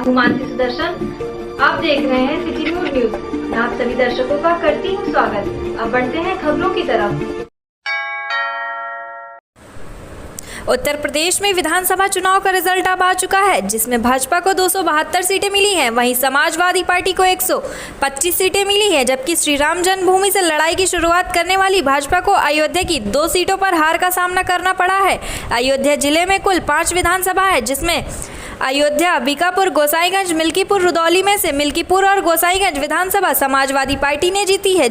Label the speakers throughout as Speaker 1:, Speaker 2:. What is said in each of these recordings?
Speaker 1: हूँ मानसी सुदर्शन। आप देख रहे हैं सिटी न्यूज। मैं आप सभी दर्शकों का करती हूँ स्वागत। अब बढ़ते हैं खबरों की तरफ।
Speaker 2: उत्तर प्रदेश में विधानसभा चुनाव का रिजल्ट अब आ चुका है, जिसमें भाजपा को 272 सीटें मिली हैं। वहीं समाजवादी पार्टी को 125 सीटें मिली हैं, जबकि श्री राम जन्मभूमि से लड़ाई की शुरुआत करने वाली भाजपा को अयोध्या की 2 सीटों पर हार का सामना करना पड़ा है। अयोध्या जिले में कुल 5 विधानसभा है, जिसमें अयोध्या, बीकापुर, गोसाईगंज, मिल्कीपुर, रुदौली में से मिल्कीपुर और गोसाईगंज विधानसभा समाजवादी पार्टी ने जीती है,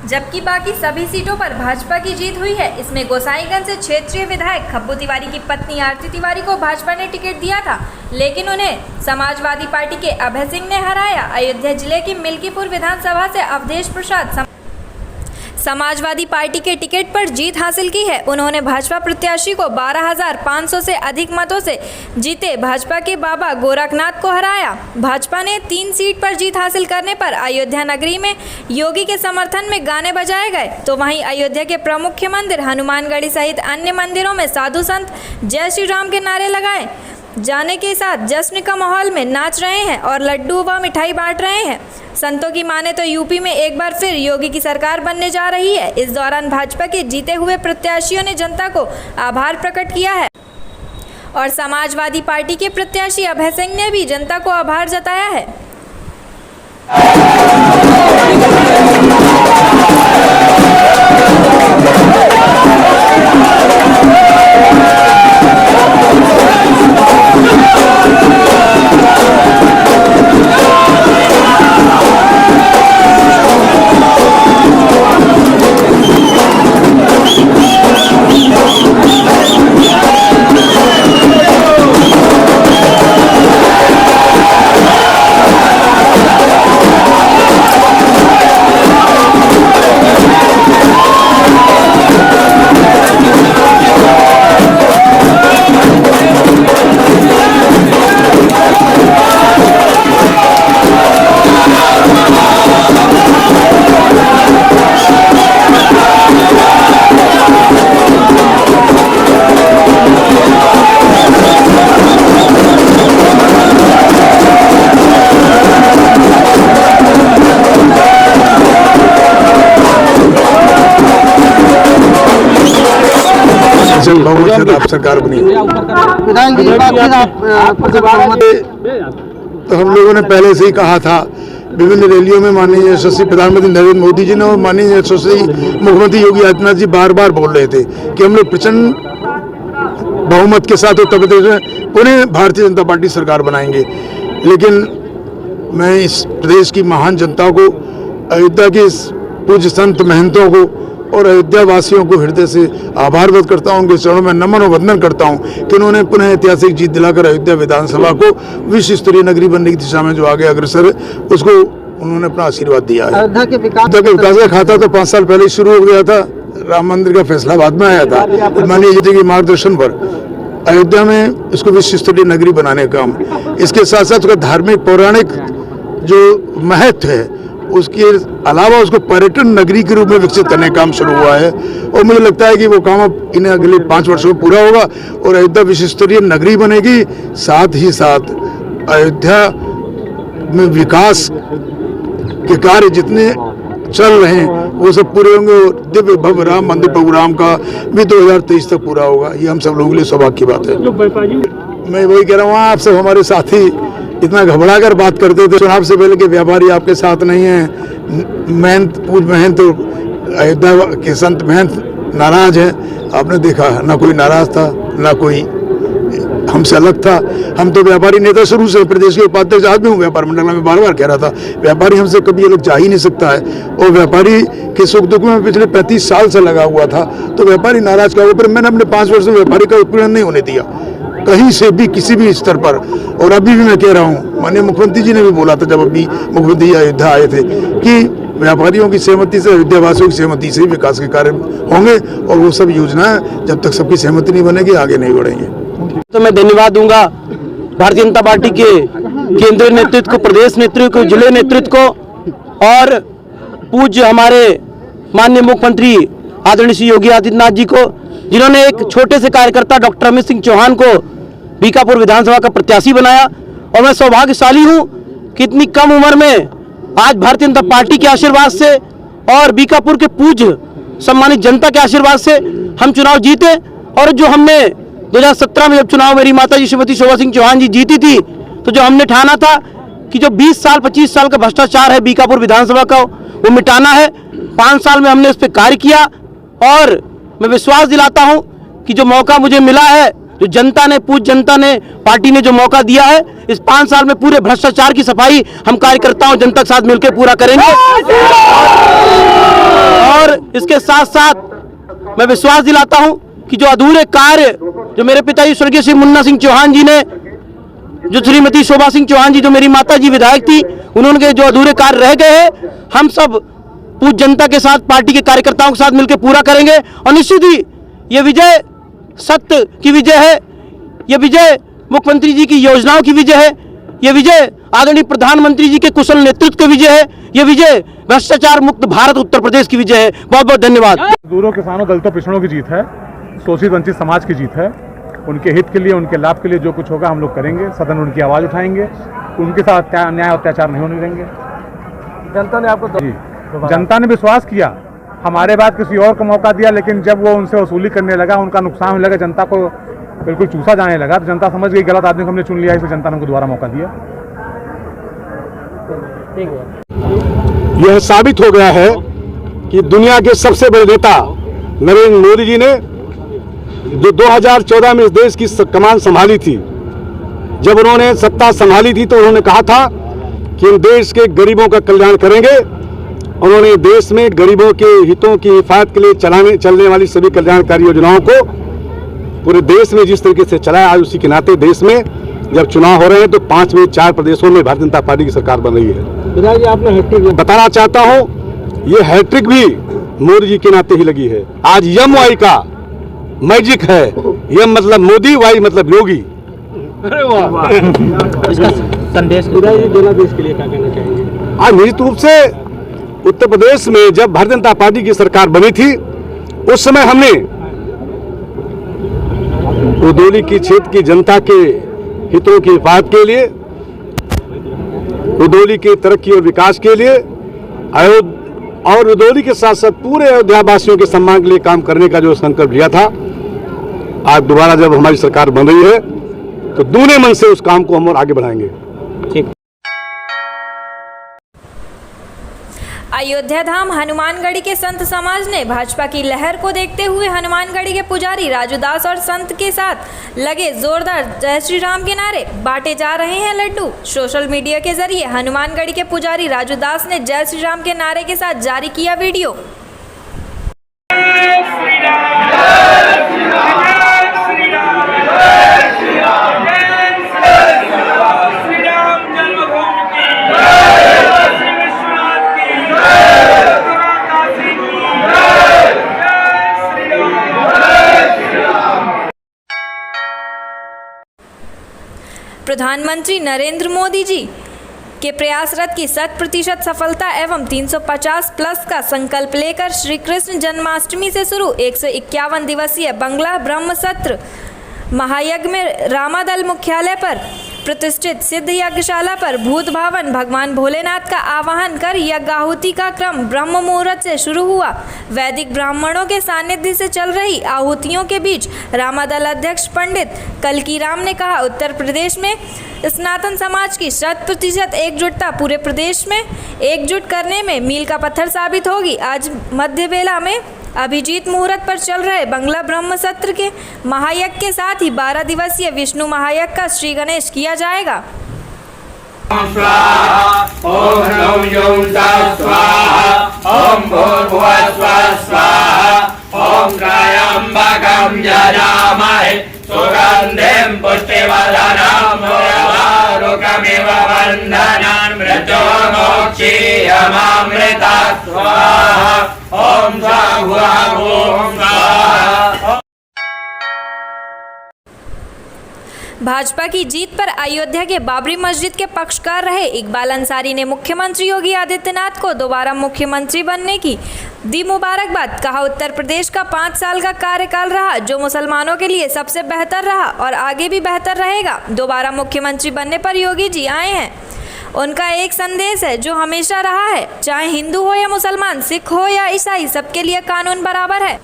Speaker 2: जबकि बाकी सभी सीटों पर भाजपा की जीत हुई है। इसमें गोसाईगंज से क्षेत्रीय विधायक खब्बू तिवारी की पत्नी आरती तिवारी को भाजपा ने टिकट दिया था, लेकिन उन्हें समाजवादी पार्टी के अभय सिंह ने हराया। अयोध्या जिले की मिल्कीपुर विधानसभा से अवधेश प्रसाद समाजवादी पार्टी के टिकट पर जीत हासिल की है। उन्होंने भाजपा प्रत्याशी को 12,500 से अधिक मतों से जीते भाजपा के बाबा गोरखनाथ को हराया। भाजपा ने 3 सीट पर जीत हासिल करने पर अयोध्या नगरी में योगी के समर्थन में गाने बजाए गए, तो वहीं अयोध्या के प्रमुख मंदिर हनुमानगढ़ी सहित अन्य मंदिरों में साधु संत जय श्री राम के नारे लगाए जाने के साथ जश्न का माहौल में नाच रहे हैं और लड्डू व मिठाई बांट रहे हैं। संतों की माने तो यूपी में एक बार फिर योगी की सरकार बनने जा रही है। इस दौरान भाजपा के जीते हुए प्रत्याशियों ने जनता को आभार प्रकट किया है और समाजवादी पार्टी के प्रत्याशी अभय सिंह ने भी जनता को आभार जताया है।
Speaker 3: आप सरकार बनी तो हम लोगों ने पहले से ही कहा था, विभिन्न रैलियों में माननीय यशस्वी प्रधानमंत्री नरेंद्र मोदी जी ने और माननीय यशस्वी मुख्यमंत्री योगी आदित्यनाथ जी बार बार बोल रहे थे कि हम लोग प्रचंड बहुमत के साथ उत्तर प्रदेश में पुनः भारतीय जनता पार्टी सरकार बनाएंगे। लेकिन मैं इस प्रदेश की महान जनता को, अयोध्या के पूज्य संत महंतों को और अयोध्या वासियों को हृदय से आभार व्यक्त करता हूं, उनके चरणों में नमन और वंदन करता हूं कि उन्होंने पुनः ऐतिहासिक जीत दिलाकर अयोध्या विधानसभा को विश्व स्तरीय नगरी बनने की दिशा में जो आगे अग्रसर है उसको उन्होंने अपना आशीर्वाद दिया है। अयोध्या के विकास का खाता तो 5 साल पहले शुरू हो गया था। राम मंदिर का फैसला बाद में आया था। माननीय जी के मार्गदर्शन पर अयोध्या में इसको विश्व स्तरीय नगरी बनाने का काम, इसके साथ साथ उसका धार्मिक पौराणिक जो महत्व है उसके अलावा उसको पर्यटन नगरी के रूप में विकसित करने का काम शुरू हुआ है और मुझे लगता है कि वो काम अब इन अगले 5 वर्षों में पूरा होगा और अयोध्या विश्व स्तरीय नगरी बनेगी। साथ ही साथ अयोध्या में विकास के कार्य जितने चल रहे हैं वो सब पूरे होंगे और दिव्य भव्य राम मंदिर प्रोग्राम का भी 2023 तक पूरा होगा। ये हम सब लोगों के लिए सौभाग्य की बात है। मैं वही कह रहा हूँ, आप सब हमारे साथी इतना घबरा कर बात करते थे चुनाव से पहले कि व्यापारी आपके साथ नहीं है, महंत पूज महंत अयोध्या के संत महंत नाराज हैं। आपने देखा ना कोई नाराज था ना कोई हमसे अलग था। हम तो व्यापारी नेता शुरू से, प्रदेश के उपाध्यक्ष आज भी हूँ, व्यापार मंडल में बार बार कह रहा था व्यापारी हमसे कभी अलग जा ही नहीं सकता है और व्यापारी के सुख दुख में पिछले 35 साल से लगा हुआ था। तो व्यापारी नाराज का पर मैंने अपने 5 वर्ष में व्यापारी का उत्पीड़न नहीं होने दिया कहीं से भी, किसी भी स्तर पर। और अभी भी मैं कह रहा हूँ, माननीय मुख्यमंत्री जी ने भी बोला था जब अभी मुख्यमंत्री अयोध्या आए थे कि व्यापारियों की सहमति से, अयोध्या वासियों की सहमति से विकास के कार्य होंगे और वो सब योजनाएं जब तक सबकी सहमति नहीं बनेगी आगे नहीं बढ़ेंगे।
Speaker 4: तो मैं धन्यवाद दूंगा भारतीय जनता पार्टी के केंद्रीय नेतृत्व को, प्रदेश नेतृत्व को, जिले नेतृत्व को और पूज्य हमारे माननीय मुख्यमंत्री आदरणीय श्री योगी आदित्यनाथ जी को, जिन्होंने एक छोटे से कार्यकर्ता डॉक्टर अमित सिंह चौहान को बीकापुर विधानसभा का प्रत्याशी बनाया और मैं सौभाग्यशाली हूँ कि इतनी कम उम्र में आज भारतीय जनता पार्टी के आशीर्वाद से और बीकापुर के पूज्य सम्मानित जनता के आशीर्वाद से हम चुनाव जीते। और जो हमने 2017 में जब चुनाव मेरी माता जी श्रीमती शोभा सिंह चौहान जी जीती थी, तो जो हमने ठाना था कि जो 20 साल 25 साल का भ्रष्टाचार है बीकापुर विधानसभा का, वो मिटाना है। 5 साल में हमने इस पर कार्य किया और मैं विश्वास दिलाता हूं कि जो मौका मुझे मिला है, जो जनता ने, पूज्य जनता ने, पार्टी ने जो मौका दिया है, इस 5 साल में पूरे भ्रष्टाचार की सफाई हम कार्यकर्ताओं जनता के साथ मिलकर पूरा करेंगे। और इसके साथ साथ मैं विश्वास दिलाता हूं कि जो अधूरे कार्य जो मेरे पिताजी स्वर्गीय श्री मुन्ना सिंह चौहान जी ने, जो श्रीमती शोभा सिंह चौहान जी जो मेरी माता जी विधायक थी, उन्होंने जो अधूरे कार्य रह गए हैं, हम सब पूज्य जनता के साथ, पार्टी के कार्यकर्ताओं के साथ मिलकर पूरा करेंगे। और निश्चित ही ये विजय सत्य की विजय है, ये विजय मुख्यमंत्री जी की योजनाओं की विजय है, ये विजय आदरणीय प्रधानमंत्री जी के कुशल नेतृत्व की विजय है, ये विजय भ्रष्टाचार मुक्त भारत उत्तर प्रदेश की विजय है। बहुत बहुत धन्यवाद।
Speaker 5: मजदूरों, किसानों, दलितों, पिछड़ों की जीत है, शोषित वंचित समाज की जीत है। उनके हित के लिए, उनके लाभ के लिए जो कुछ होगा हम लोग करेंगे। सदन उनकी आवाज़ उठाएंगे, उनके साथ अन्याय अत्याचार नहीं होने देंगे।
Speaker 4: जनता ने आपको
Speaker 5: जी, जनता ने विश्वास किया, हमारे बाद किसी और को मौका दिया, लेकिन जब वो उनसे वसूली करने लगा, उनका नुकसान होने लगा, जनता को बिल्कुल चूसा जाने लगा, तो जनता समझ गई गलत आदमी को हमने चुन लिया, इसलिए जनता ने उनको दोबारा मौका दिया।
Speaker 3: यह साबित हो गया है कि दुनिया के सबसे बड़े नेता नरेंद्र मोदी जी ने जो 2014 में इस देश की कमान संभाली थी, जब उन्होंने सत्ता संभाली थी तो उन्होंने कहा था कि हम देश के गरीबों का कल्याण करेंगे। उन्होंने देश में गरीबों के हितों की हिफाजत के लिए चलने वाली सभी कल्याणकारी योजनाओं को पूरे देश में जिस तरीके से चलाया, आज उसी के नाते देश में जब चुनाव हो रहे हैं तो 5 में 4 प्रदेशों में भारतीय जनता पार्टी की सरकार बन रही है।
Speaker 4: आपने हैट्रिक
Speaker 3: बताना चाहता हूं, ये हैट्रिक भी मोदी जी के नाते ही लगी है। आज यम वाई का मैजिक है, यम मतलब मोदी, वाई मतलब योगी।
Speaker 4: अरे वाह, इसका संदेश देना देश के लिए क्या कहना चाहेंगे?
Speaker 3: आज निश्चित रूप से उत्तर प्रदेश में जब भारतीय जनता पार्टी की सरकार बनी थी, उस समय हमने रुदौली की क्षेत्र की जनता के हितों की हिफाजत के लिए, रुदौली के तरक्की और विकास के लिए, और रुदौली के साथ साथ पूरे अयोध्या वासियों के सम्मान के लिए काम करने का जो संकल्प लिया था, आज दोबारा जब हमारी सरकार बन रही है तो दूने मन से उस काम को हम और आगे बढ़ाएंगे।
Speaker 4: ठीक।
Speaker 2: अयोध्या धाम हनुमानगढ़ी के संत समाज ने भाजपा की लहर को देखते हुए हनुमानगढ़ी के पुजारी राजू दास और संत के साथ लगे जोरदार जय श्री राम के नारे, बांटे जा रहे हैं लड्डू। सोशल मीडिया के जरिए हनुमानगढ़ी के पुजारी राजू दास ने जय श्री राम के नारे के साथ जारी किया वीडियो। प्रधानमंत्री नरेंद्र मोदी जी के प्रयासरत की 100% सफलता एवं 350 प्लस का संकल्प लेकर श्री कृष्ण जन्माष्टमी से शुरू 151 दिवसीय बंगला ब्रह्म सत्र महायज्ञ में रामादल मुख्यालय पर प्रतिष्ठित सिद्ध यज्ञशाला पर भूत भावन भगवान भोलेनाथ का आवाहन कर यज्ञाहुति का क्रम ब्रह्म मुहूर्त से शुरू हुआ। वैदिक ब्राह्मणों के सानिध्य से चल रही आहुतियों के बीच रामादल अध्यक्ष पंडित कलकीराम ने कहा, उत्तर प्रदेश में सनातन समाज की 100% एकजुटता पूरे प्रदेश में एकजुट करने में मील का पत्थर साबित होगी। आज मध्य बेला में अभिजीत मुहूर्त पर चल रहे बंगला ब्रह्म सत्र के महायज्ञ के साथ ही 12 दिवसीय विष्णु महायज्ञ का श्री गणेश किया जाएगा। भाजपा की जीत पर अयोध्या के बाबरी मस्जिद के पक्षकार रहे इकबाल अंसारी ने मुख्यमंत्री योगी आदित्यनाथ को दोबारा मुख्यमंत्री बनने की दी मुबारकबाद। कहा, उत्तर प्रदेश का 5 साल का कार्यकाल रहा जो मुसलमानों के लिए सबसे बेहतर रहा और आगे भी बेहतर रहेगा। दोबारा मुख्यमंत्री बनने पर योगी जी आए हैं। उनका एक संदेश है जो हमेशा रहा है, चाहे हिंदू हो या मुसलमान, सिख हो या ईसाई, सबके लिए कानून बराबर है।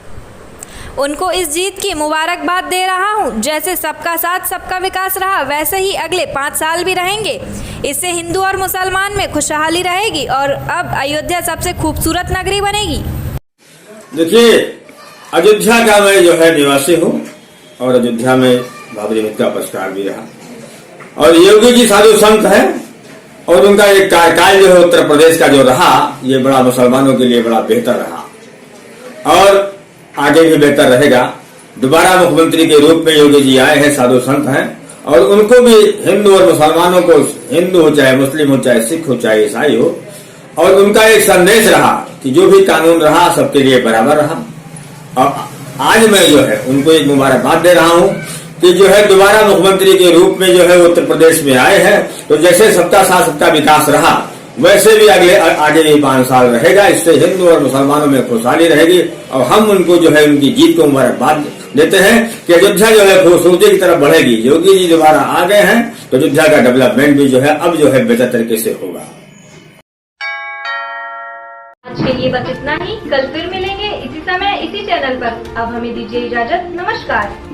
Speaker 2: उनको इस जीत की मुबारकबाद दे रहा हूं। जैसे सबका साथ सबका विकास रहा वैसे ही अगले 5 साल भी रहेंगे। इससे हिंदू और मुसलमान में खुशहाली रहेगी और अब अयोध्या सबसे खूबसूरत नगरी बनेगी।
Speaker 6: देखिए, अयोध्या का मैं जो है निवासी हूं और अयोध्या में बाबरी मस्जिद का पक्षकार भी रहा और योगी जी साधु संत है और उनका एक कार्यकाल जो है उत्तर प्रदेश का जो रहा ये बड़ा मुसलमानों के लिए बड़ा बेहतर रहा और आगे भी बेहतर रहेगा। दोबारा मुख्यमंत्री के रूप में योगी जी आए हैं, साधु संत हैं और उनको भी हिंदू और मुसलमानों को, हिंदू हो चाहे मुस्लिम हो चाहे सिख हो चाहे ईसाई हो, और उनका एक संदेश रहा कि जो भी कानून रहा सबके लिए बराबर रहा। और आज मैं जो है उनको एक मुबारकबाद दे रहा हूं कि जो है दोबारा मुख्यमंत्री के रूप में जो है उत्तर प्रदेश में आए हैं, तो जैसे सबका साथ सबका विकास रहा वैसे भी आगे भी 5 साल रहेगा। इससे हिंदू और मुसलमानों में खुशहाली रहेगी और हम उनको जो है उनकी जीत को मुबारकबाद देते हैं कि अयोध्या जो है खूबसूरती की तरफ बढ़ेगी। योगी जी दोबारा आ गए हैं तो अयोध्या का डेवलपमेंट भी जो है अब जो है बेहतर तरीके से होगा।
Speaker 1: आज के लिए बस इतना ही। कल फिर मिलेंगे इसी समय इसी चैनल पर। अब हमें दीजिए इजाजत। नमस्कार।